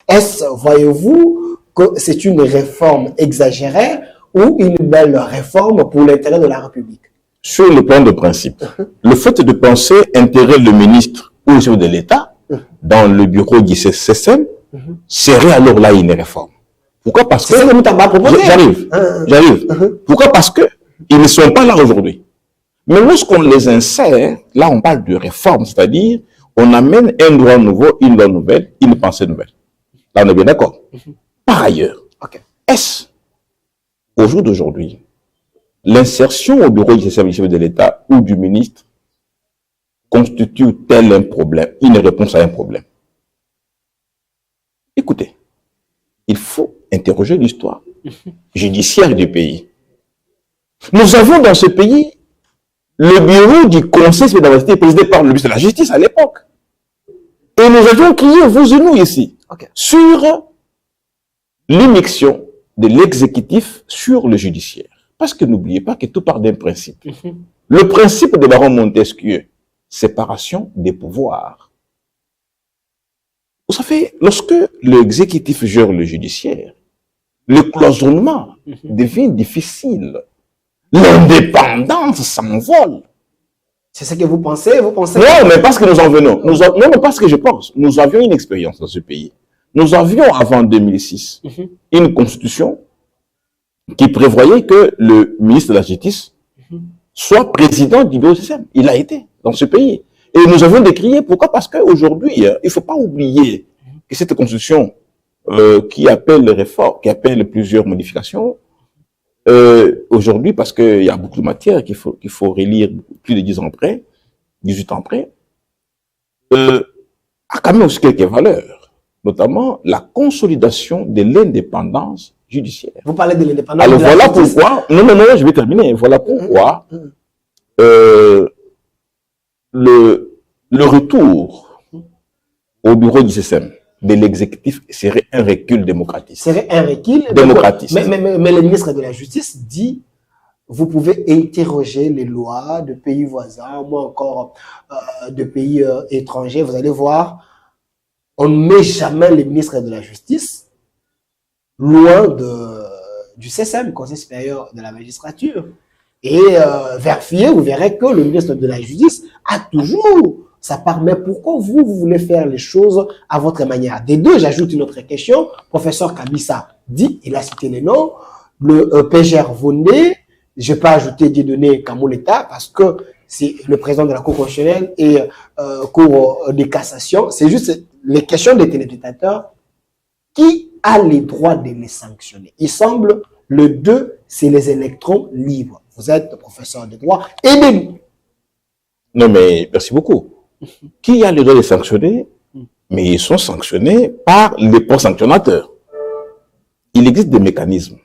Est-ce, voyez-vous, que c'est une réforme exagérée ou une belle réforme pour l'intérêt de la République? Sur le plan de principe, le fait de penser intégrer le ministre ou le chef de l'État dans le bureau du CSM serait alors là une réforme. Pourquoi? Parce que... C'est ça que nous t'avons proposé. J'arrive. Pourquoi? Parce que ils ne sont pas là aujourd'hui. Mais lorsqu'on les insère, là on parle de réforme, c'est-à-dire on amène un droit nouveau, une loi nouvelle, une pensée nouvelle. Là on est bien d'accord. Par ailleurs, est-ce, au jour d'aujourd'hui, l'insertion au bureau du chef de l'État ou du ministre constitue-t-elle un problème, une réponse à un problème? Écoutez, il faut interroger l'histoire judiciaire du pays. Nous avons dans ce pays le bureau du Conseil supérieur présidé par le ministre de la Justice à l'époque. Et nous avions crié, vous et nous ici, sur l'immixtion de l'exécutif sur le judiciaire. Parce que n'oubliez pas que tout part d'un principe. Le principe de Baron Montesquieu, séparation des pouvoirs. Vous savez, lorsque l'exécutif gère le judiciaire, le cloisonnement devient difficile. L'indépendance s'envole. C'est ce que vous pensez? Vous pensez? Non, mais parce que nous en venons. Non, mais parce que je pense. Nous avions une expérience dans ce pays. Nous avions, avant 2006, une constitution qui prévoyait que le ministre de la Justice soit président du bureau du CSM. Il a été dans ce pays. Et nous avons décrié. Pourquoi? Parce qu'aujourd'hui, il ne faut pas oublier que cette constitution qui appelle réforme, qui appelle plusieurs modifications, aujourd'hui, parce qu'il y a beaucoup de matières qu'il faut relire plus de 10 ans après, 18 ans après, a quand même aussi quelques valeurs, notamment la consolidation de l'indépendance judiciaire. Vous parlez de l'indépendance. Alors voilà pourquoi, non, je vais terminer, voilà pourquoi le retour au bureau du CSM de l'exécutif serait un recul démocratique. Serait un recul démocratique. Mais le ministre de la Justice dit, vous pouvez interroger les lois de pays voisins, ou encore de pays étrangers. Vous allez voir, on ne met jamais le ministre de la Justice loin du CSM, Conseil supérieur de la magistrature. Et vérifiez, vous verrez que le ministre de la Justice a toujours sa part. Mais pourquoi vous voulez faire les choses à votre manière? Des deux, j'ajoute une autre question. Professeur Kabissa dit, il a cité les noms, le PGR Vondé, je n'ai pas ajouté Dieudonné Kamouleta parce que c'est le président de la Cour constitutionnelle et Cour de cassation. C'est juste les questions des téléspectateurs. Qui a les droits de les sanctionner? Il semble, le 2, c'est les électrons libres. Vous êtes professeur de droit. Aidez-nous. Non, mais merci beaucoup. Qui a le droit de sanctionner? Mais ils sont sanctionnés par les postes sanctionnateurs. Il existe des mécanismes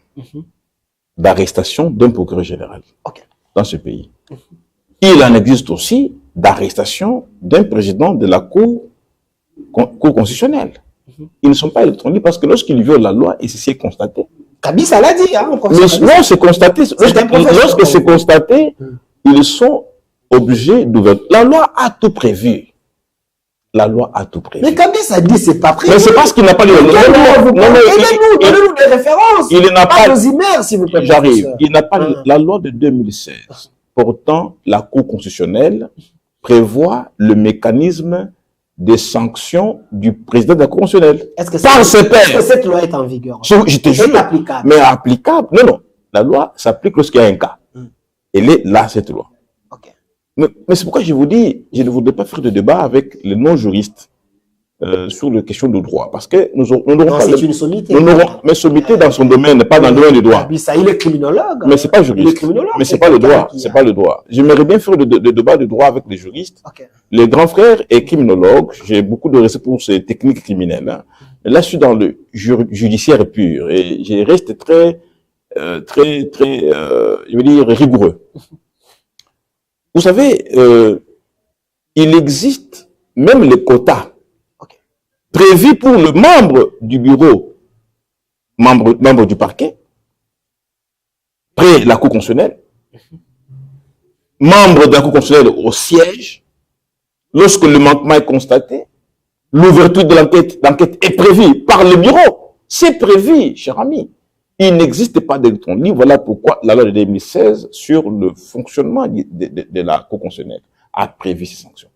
d'arrestation d'un procureur général dans ce pays. Il en existe aussi d'arrestation d'un président de la Cour constitutionnelle. Ils ne sont pas électroniques parce que lorsqu'ils violent la loi, et ceci est constaté. Kabissa l'a dit, hein? Non, c'est constaté. Lorsque c'est constaté, ils sont obligés d'ouvrir. La loi a tout prévu. La loi a tout prévu. Mais Kabissa dit c'est pas prévu. Mais c'est parce qu'il n'a pas les... Donnez-nous des références. Il n'a pas... nos emails, s'il vous plaît. J'arrive. Il n'a pas... La loi de 2016. Pourtant, la Cour constitutionnelle prévoit le mécanisme des sanctions du président de la Cour constitutionnelle. Est-ce que cette loi est en vigueur? Je te jure. Applicable. Mais applicable. Non. La loi s'applique lorsqu'il y a un cas. Elle est là, cette loi. Mais c'est pourquoi je vous dis, je ne voudrais pas faire de débat avec les non-juristes sur les questions de droit. Parce que nous n'aurons pas... C'est une sommité. Mais sommité dans son domaine, pas dans le domaine du droit. Il est criminologue. Mais c'est pas juriste. Il est criminologue. Mais c'est pas le droit. C'est pas le droit. J'aimerais bien faire de débat de droit avec les juristes. Les grands frères est criminologue. J'ai beaucoup de respect pour ces techniques criminelles. Hein. Là, je suis dans le judiciaire pur. Et je reste très, je veux dire, rigoureux. Vous savez, il existe même les quotas prévus pour le membre du bureau, membre du parquet, près la Cour constitutionnelle, membre de la Cour constitutionnelle au siège, lorsque le manquement est constaté, l'ouverture de l'enquête est prévue par le bureau. C'est prévu, cher ami. Il n'existe pas d'électron libre. Voilà pourquoi la loi de 2016 sur le fonctionnement de la Cour constitutionnelle a prévu ces sanctions.